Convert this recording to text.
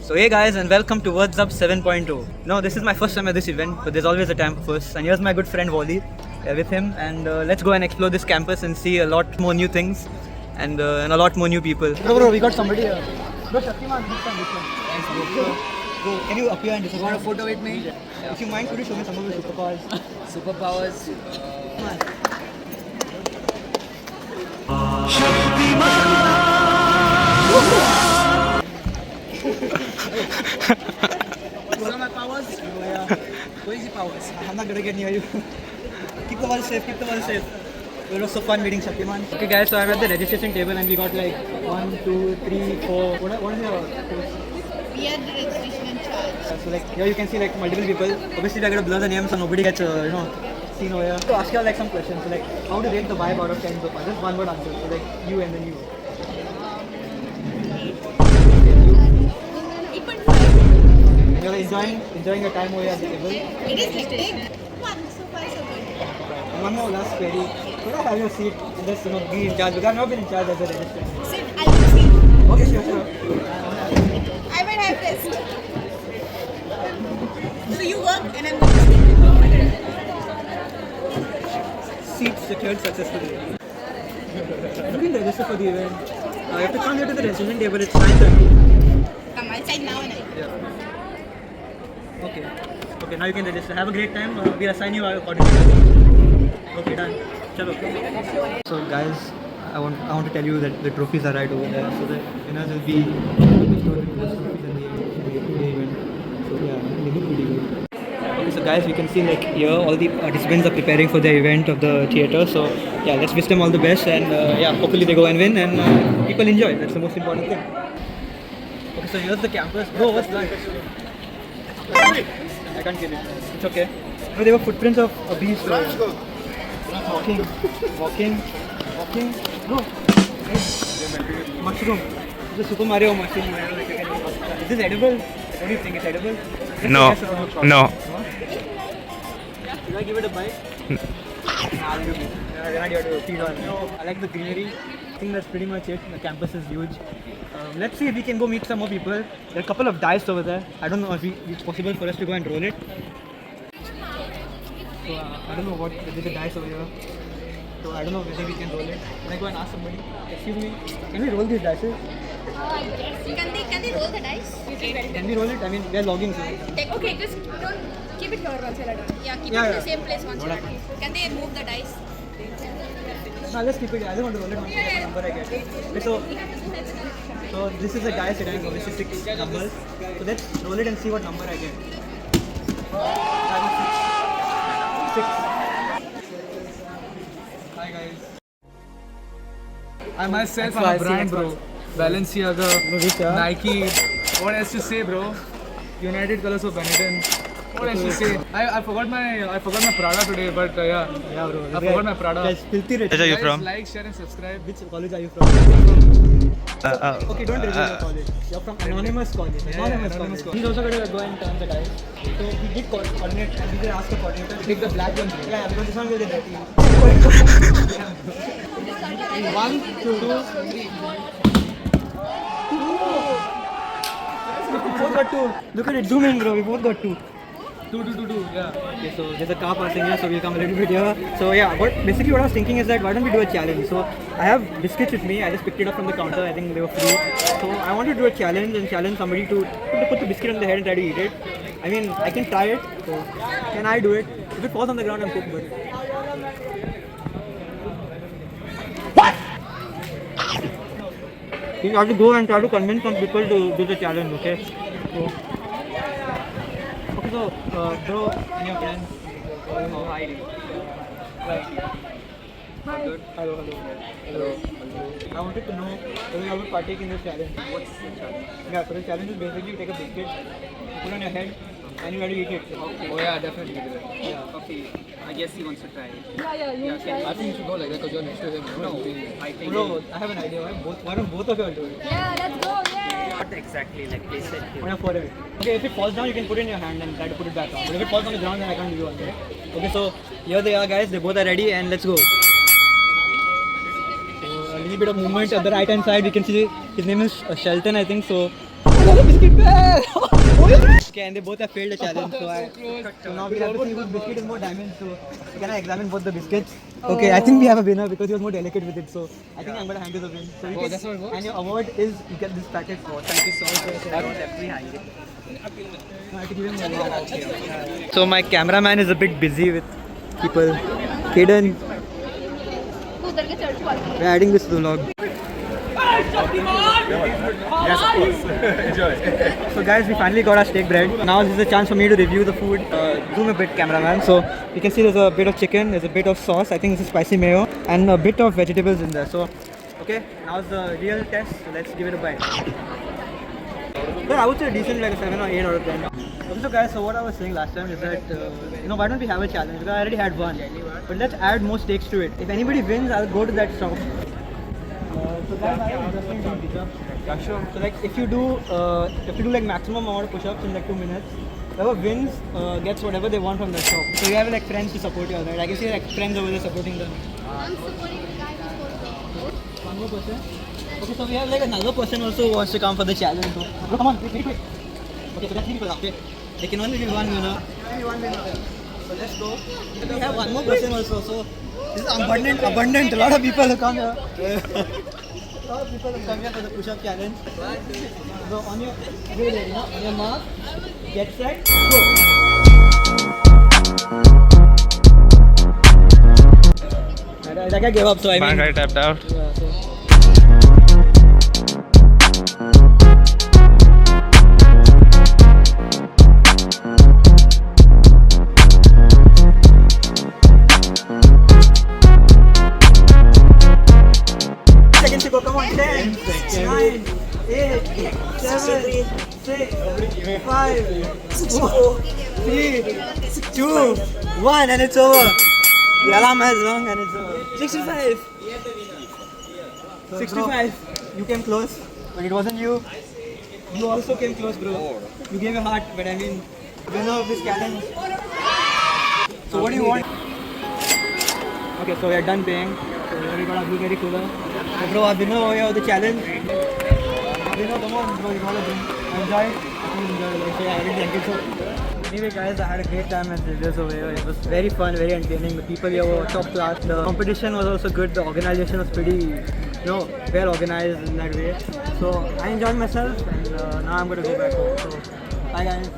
So hey guys, and welcome to Words Up 7.0. No, this is my first time at this event, but there's always a time for first. And here's my good friend Wally with him, and let's go and explore this campus and see a lot more new things and a lot more new people. Bro, we got somebody here. Bro, Shaktiman, this one. Thanks, bro. Bro, can you appear and discuss? Want a photo with me? Yeah. If you mind, could you show me some of your superpowers? Superpowers. What are my powers? Oh, yeah. Crazy powers. I'm not gonna get near you. Keep the ball safe, keep the ball safe. It was so fun meeting Shaktiman. Okay guys, so I'm at the registration table and we got like 1, 2, 3, 4. What is your post? We are the registration in charge. So like here you can see like multiple people. Obviously we're gonna blur the names so nobody gets seen over here. So ask you like some questions. So like how to rate the vibe out of 10 so far? Just one word answer. So like you and then you. 8.5. And you're enjoying your time over here at the table. It is hectic. So far so good. And one more last query. Could I have your seat and just be in charge? Because I've not been in charge as a registrant. Sit, I'll be seat. Okay, sure. I might have this. So you work and I'm going to Seat secured successfully. You can register for the event. You have to come here to the registration table. It's 9:30. come. I'll sign now and I. Yeah. Okay, now you can register. Have a great time. We'll assign you our coordinator. Okay, done. Chalo. So guys, I want to tell you that the trophies are right over there. So the winners will be those trophies in the event. So yeah, they look pretty good. Okay, so guys, you can see like here all the participants are preparing for the event of the theatre. So yeah, let's wish them all the best and yeah, hopefully they go and win and people enjoy. That's the most important thing. Okay, so here's the campus. Bro, what's that? I can't kill it. It's okay. No, there were footprints of a beast. Walking. Bro, mushroom. It's a Super Mario mushroom. Is this edible? What do you think? It's edible? No. No. Should I give it a bite? I like the greenery. I think that's pretty much it. The campus is huge. Let's see if we can go meet some more people. There are a couple of dice over there. I don't know if it's possible for us to go and roll it. So I don't know what there's a dice over here. So I don't know whether we can roll it. Can I go and ask somebody? Excuse me, can we roll these dices? I guess. Can they roll the dice? Can we roll it? I mean, we are logging so. Okay, just don't keep it here once you're done. Yeah, keep it in the same place once you're done. Can they move the dice? No, let's keep it. I just want to roll it once what number I get. Okay, so this is a dice. It has obviously 6 numbers. So let's roll it and see what number I get. I got 6. Hi guys. I myself am a brand, bro. Balenciaga, Nike. What else to say, bro? United Colors of Benetton. What else to say? I forgot my Prada today, but yeah, bro. I forgot my Prada. Guys, filthy rich. Where are you Guys, from? like, share, and subscribe. Which college are you from? Okay, don't reveal your college. You're from Anonymous College. Anonymous college. He's also going to go and turn the dice. So we did coordinate and we did ask the coordinator to take the black one. Yeah, because this one will be dirty. 1, 2, 3. We both got 2. Look at it, zoom in bro, we both got 2. 2, yeah. Okay, so there's a car passing here, so we'll come a little bit here. So yeah, basically what I was thinking is that why don't we do a challenge? So I have biscuits with me, I just picked it up from the counter, I think they were free. So I want to do a challenge and challenge somebody to put the biscuit on the head and try to eat it. I mean, I can try it, so can I do it? If it falls on the ground, I'm cooked, but... You have to go and try to convince some people to do the challenge, okay? So, bro, and your friends. Oh, hi. Good. Hello. I wanted to know whether you ever partake in this challenge. What's the challenge? Yeah, so the challenge is basically you take a biscuit, you put it on your head, and you have to eat it. Okay. Oh yeah, definitely. Yeah. Okay, I guess he wants to try it. I think you should go like that because you're next to him. No, I think. Bro, I have an idea. Why don't both of you all do it? Yeah, let's go. Yeah. Not exactly like place it here. On a forehead. Okay, if it falls down, you can put it in your hand and try to put it back on. But if it falls on the ground, then I can't do it. Okay, so here they are, guys. They both are ready, and let's go. So a little bit of movement at the right hand side. We can see his name is Shelton, I think. So Another biscuit bell! Okay, and they both have failed the challenge, so now we have to see whose biscuit is more damaged. So can I examine both the biscuits? Okay, I think we have a winner because he was more delicate with it. So I think I'm gonna hand you the win. So you can, that's how it works? and your award is you get this packet. Oh, thank you so much. I don't have to hang it. No, I have to give him one. So my cameraman is a bit busy with people. Kaden, उधर के चढ़ पा we're adding this to the vlog. Yes, of course. Enjoy. So guys, we finally got our steak bread. Now this is a chance for me to review the food. Zoom a bit, cameraman. So you can see there's a bit of chicken, there's a bit of sauce. I think this is spicy mayo, and a bit of vegetables in there. So, okay, now's the real test. So let's give it a bite. Yeah, I would say decent, like a 7 or 8 out of 10. Okay, so guys, so what I was saying last time is that why don't we have a challenge? Because I already had one, but let's add more steaks to it. If anybody wins, I'll go to that shop. So guys, I have just been pizza. Yeah, sure. So like if you do like maximum amount of push-ups in like 2 minutes, whoever wins gets whatever they want from the shop. So you have like friends to support you, right? I can see like friends over there supporting them. I'm supporting the guy who scored. One more person. Okay, so we have like another person also who wants to come for the challenge. So bro, come on, quick. Okay, so that's 3 people. Okay, they can only be one winner. Only one winner. So let's go. We have one more person also. So this is abundant. A lot of people who come here. A lot of people who come here for the push-up challenge. So on your on your mark, get set, go. That guy gave up, so I mean. My guy tapped out. Yeah, so. Seconds to go, come on, 10, 9, 8, 7, 6, 5, 4, 3, 2, 1, and it's over. The alarm has rung and it's over. 65. 65. You came close, but it wasn't you. You also came close, bro. You gave a heart, but I mean, winner of this challenge. So what do you want? Okay, so we are done paying. So we got a blueberry cooler. So bro, our winner over here of the challenge. Winner, come on, bro, you gotta win. Enjoy. I think you enjoyed it. So yeah, I really thank you. So anyway guys, I had a great time at Rivers over here. It was very fun, very entertaining. The people here were top class. The competition was also good. The organization was pretty, well organized in that way. So I enjoyed myself, and now I'm gonna go back home. So bye guys.